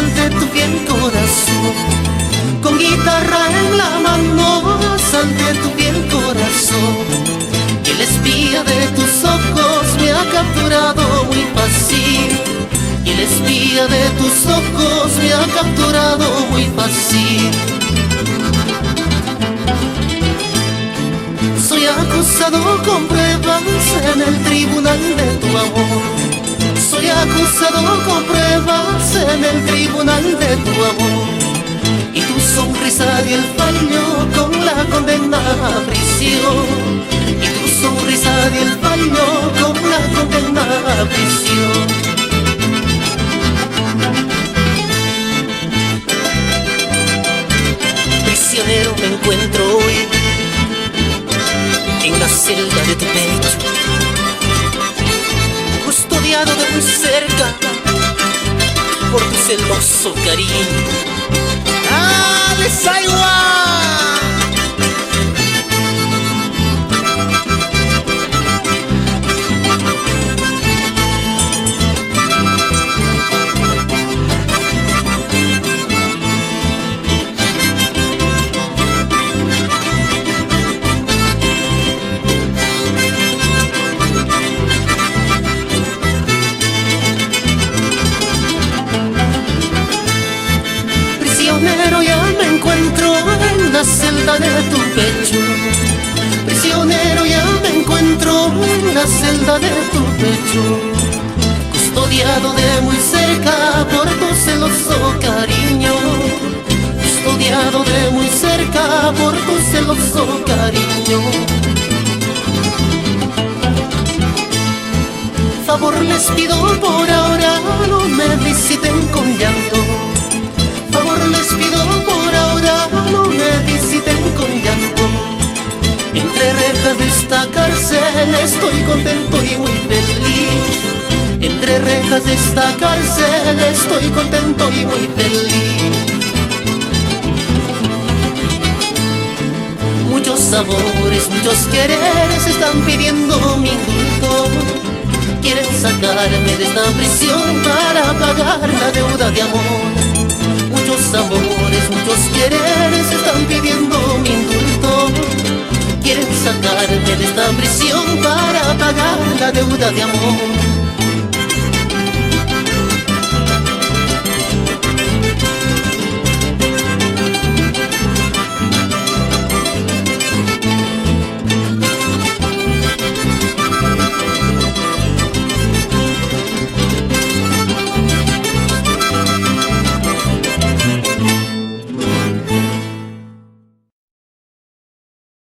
ante tu fiel corazón. Con guitarra en la mano, ante tu fiel corazón. Y el espía de tus ojos me ha capturado muy fácil. Y el espía de tus ojos me ha capturado muy fácil. Soy acusado con pruebas en el tribunal de tu amor. Soy acusado con pruebas en el tribunal de tu amor. Y tu sonrisa dio el fallo con la condena a prisión. Y tu sonrisa dio el fallo con la condena a prisión. Prisionero me encuentro hoy en la celda de tu pecho, custodiado de muy cerca por tu celoso cariño. ¡Ah, Desaiwa! Prisionero, ya me encuentro en la celda de tu pecho. Prisionero, ya me encuentro en la celda de tu pecho, custodiado de muy cerca por tu celoso cariño. Custodiado de muy cerca por tu celoso cariño. Favor les pido por ahora, no me visiten con llanto. Favor les pido por ahora, no me visiten con llanto. Entre rejas de esta cárcel estoy contento y muy feliz. Entre rejas de esta cárcel estoy contento y muy feliz. Muchos amores, muchos quereres están pidiendo mi indulto. Quieren sacarme de esta prisión para pagar la deuda de amor. Muchos amores, muchos quereres están pidiendo mi indulto. Quieren sacarme de esta prisión para pagar la deuda de amor.